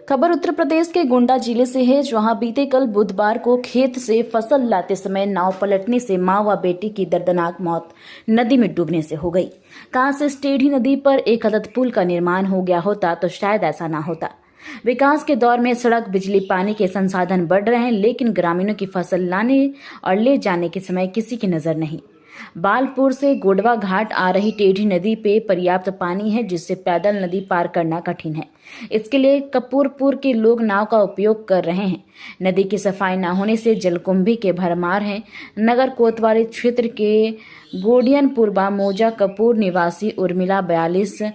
खबर उत्तर प्रदेश के गोंडा जिले से है, जहां बीते कल बुधवार को खेत से फसल लाते समय नाव पलटने से मां व बेटी की दर्दनाक मौत नदी में डूबने से हो गई। काश इस टेढ़ी नदी पर एक अदद पुल का निर्माण हो गया होता तो शायद ऐसा ना होता। विकास के दौर में सड़क, बिजली, पानी के संसाधन बढ़ रहे हैं, लेकिन ग्रामीणों की फसल लाने और ले जाने के समय किसी की नजर नहीं। बालपुर से गोडवा घाट आ रही टेढ़ी नदी पे पर्याप्त पानी है, जिससे पैदल नदी पार करना कठिन है। इसके लिए कपूरपुर के लोग नाव का उपयोग कर रहे हैं। नदी की सफाई न होने से जलकुंभी के भरमार हैं। नगर कोतवाली क्षेत्र के गोडियनपुरबा मौजा कपूर निवासी उर्मिला 42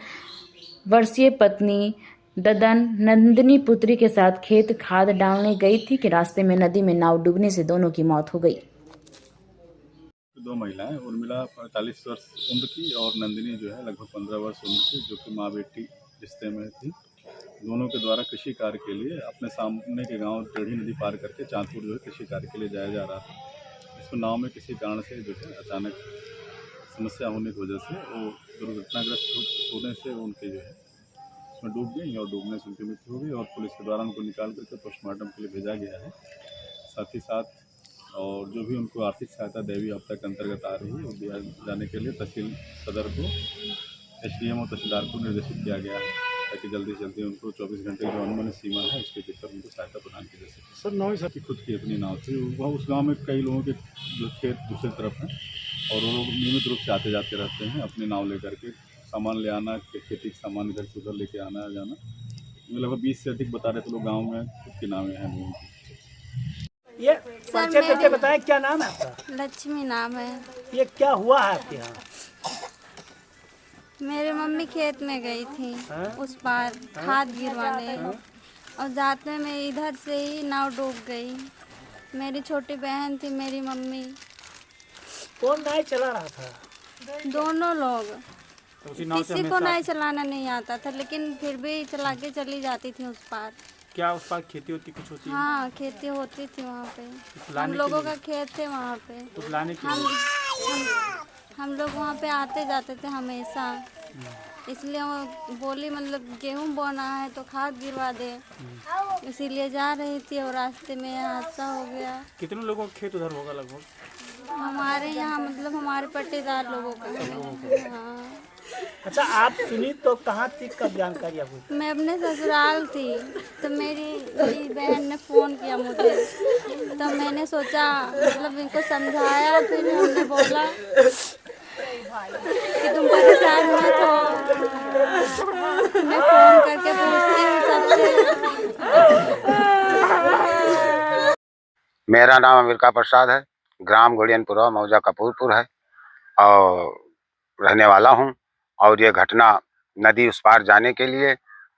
वर्षीय पत्नी ददन नंदिनी पुत्री के साथ खेत खाद डालने गई थी कि रास्ते में नदी में नाव डूबने से दोनों की मौत हो गई। दो महिलाएं, उर्मिला 45 वर्ष उम्र की और नंदिनी जो है लगभग 15 वर्ष उम्र की, जो कि माँ बेटी रिश्ते में थी। दोनों के द्वारा कृषि कार्य के लिए अपने सामने के गांव टेढ़ी नदी पार करके चांदपुर जो है कृषि कार्य के लिए जाया जा रहा था। इसको नाव में किसी कारण से जो है अचानक समस्या होने की वजह से वो दुर्घटनाग्रस्त होने से उनके जो है उसमें डूब गई और डूबने से उनकी मृत्यु हो गई और पुलिस के द्वारा उनको निकाल करके पोस्टमार्टम के लिए भेजा गया है। साथ ही साथ और जो भी उनको आर्थिक सहायता दैवीय आपदा के अंतर्गत आ रही है वो दिया जाने के लिए तहसील सदर को, एसडीएम और तहसीलदार को निर्देशित किया गया है, ताकि जल्दी से जल्दी उनको 24 घंटे जो अनुमन्य सीमा है उसके भीतर उनको सहायता प्रदान की जा सके। सर नाव साहब की खुद की अपनी नाव थी, वह उस गाँव में कई लोगों के जो खेत दूसरी तरफ हैं और वो लोग नियमित रूप से आते जाते रहते हैं अपनी नाव लेकर के, सामान ले आना, खेती का सामान इधर से उधर लेके आना जाना। लगभग 20 से अधिक बता रहे थे लोग गाँव में खुद की नावें हैं लोगों की। ये परिचय करके बताएं, क्या नाम है आपका? लक्ष्मी नाम है। ये क्या हुआ है आपके यहाँ? मेरी मम्मी खेत में गई थी उस पार खाद गिरवाने और जाते में इधर से ही नाव डूब गई। मेरी छोटी बहन थी, मेरी मम्मी, कौन नाव चला रहा था? दोनों लोग। तो किसी को नाव चलाना नहीं आता था, लेकिन फिर भी चला के चली जाती थी उस पार। क्या उस पार खेती होती कुछ होती है? हाँ, खेती होती थी वहाँ पे, हम लोगों का खेत थे वहाँ पे। तो लाने के हम लोग वहाँ पे आते जाते थे हमेशा, इसलिए वो बोली मतलब गेहूँ बोना है तो खाद गिरवा दे, इसीलिए जा रही थी और रास्ते में हादसा हो गया। कितने लोगों का खेत उधर होगा लगभग? हमारे यहाँ मतलब हमारे पट्टेदार लोगों का। हाँ। अच्छा, आप सुनी तो कहाँ थी, कब जानकारी आपको? मैं अपने ससुराल थी, तो मेरी बहन ने फ़ोन किया मुझे, तो मैंने सोचा मतलब इनको समझाया, फिर हमने बोला कि तुम परेशान मत हो, मैं फ़ोन करके पूछती हूँ सबसे। मेरा नाम अमेरिका प्रसाद है, ग्राम गोडियनपुरा मौजा कपूरपुर है और रहने वाला हूँ। और ये घटना नदी उस पार जाने के लिए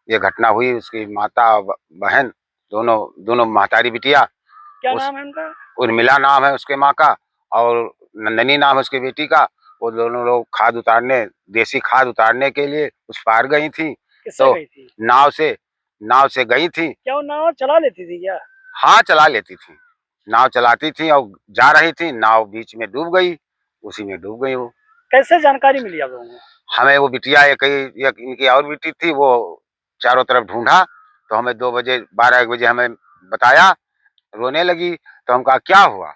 ये घटना हुई। उसकी माता बहन दोनों महतारी बिटिया। क्या नाम है उनका? उर्मिला नाम है उसके माँ का और नंदिनी नाम है उसकी बेटी का। वो दोनों लोग खाद उतारने, देसी खाद उतारने के लिए उस पार गई थी। किससे गई थी? नाव से गई थी। क्या वो नाव चला लेती थी क्या? हाँ, चला लेती थी, नाव चलाती थी और जा रही थी, नाव बीच में डूब गई, उसी में डूब गई वो। कैसे जानकारी मिली आप लोगों को? हमें वो बिटिया एक इनकी और बेटी थी, वो चारों तरफ ढूंढा तो हमें 2 बजे 12-1 बजे हमें बताया, रोने लगी। तो हम कहा क्या हुआ?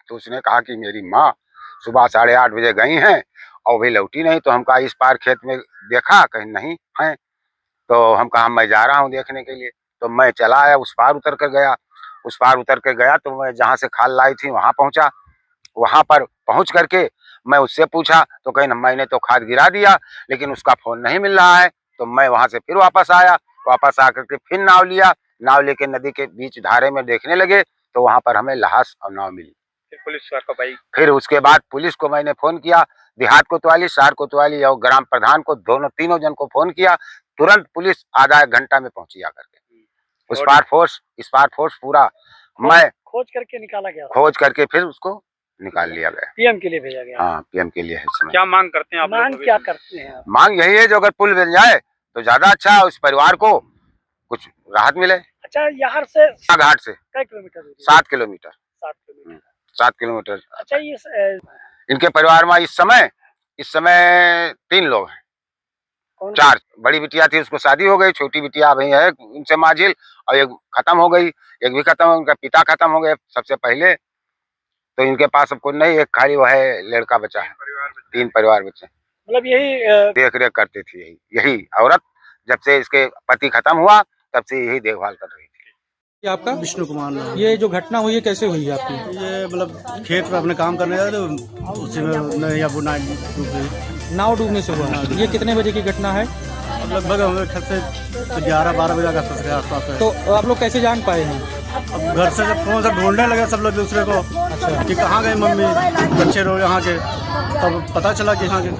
तो उसने कहा कि मेरी माँ सुबह 8:30 बजे गई हैं और भी लौटी नहीं। तो हम कहा इस पार खेत में देखा, कहीं नहीं है। तो हम कहा मैं जा रहा हूँ देखने के लिए। तो मैं चला आया, उस पार उतर कर गया। तो मैं जहाँ से खाल लाई थी वहाँ पहुँचा। वहाँ पर पहुँच करके मैं उससे पूछा तो कहीं मैंने तो खाद गिरा दिया, लेकिन उसका फोन नहीं मिल रहा है। तो मैं वहाँ से फिर वापस आया, वापस आकर के फिर नाव लिया, नाव लेके नदी के बीच धारे में देखने लगे तो वहाँ पर हमें लाश और नाव मिली। फिर उसके बाद पुलिस को मैंने फोन किया, देहात कोतवाली, शहर कोतवाली और ग्राम प्रधान को, तीनों जन को फोन किया। तुरंत पुलिस आधा 1 घंटा में पहुंची आकर के। इस पार फोर्स पूरा मैं खोज करके निकाला गया? खोज करके फिर उसको निकाल लिया गया। पीएम के लिए भेजा गया? हाँ, पीएम के लिए है इस समय। क्या मांग करते हैं आप? मांग क्या करते हैं आप? मांग यही है, जो अगर पुल बन जाए तो ज्यादा अच्छा है, उस परिवार को कुछ राहत मिले। अच्छा, यहाँ से घाट से कई किलोमीटर दूर? 7 किलोमीटर। 7 किलोमीटर। 7 किलोमीटर। अच्छा, ये इनके परिवार में इस समय 3 लोग हैं। 4 बड़ी बिटिया थी, उसको शादी हो गई, छोटी बिटिया अभी है उनसे माझिल, और एक खत्म हो गई, एक भी खत्म, उनका पिता खत्म हो गए सबसे पहले, तो इनके पास अब कोई नहीं, एक खाली वो है लड़का बचा है, 3 परिवार बचे। मतलब यही देख रेख करती थी यही औरत, जब से इसके पति खत्म हुआ तब से यही देखभाल कर रही थी। ये आपका विष्णु कुमार नाम। ये जो घटना हुई है कैसे हुई है आपकी? ये मतलब खेत में अपने काम करने गए थे, उसी में नैया बुना डूब गई। नाव डूबने से हुआ? ये कितने बजे की घटना है? अब लगभग हमें घर से 11-12 बजे का आसपास है। तो आप लोग कैसे जान पाए हैं? अब घर से जब फोन से ढूंढने लगे सब लोग दूसरे को, अच्छा, कि कहाँ गए मम्मी, बच्चे रो यहाँ के, तब पता चला कि यहाँ के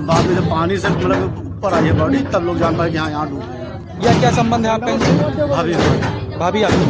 बाद में जब पानी से मतलब ऊपर आई है बॉडी, तब लोग जान पाए कि हाँ यहाँ डूब गए। यह क्या संबंध है आपका इनसे? भाभी भाभी आपकी?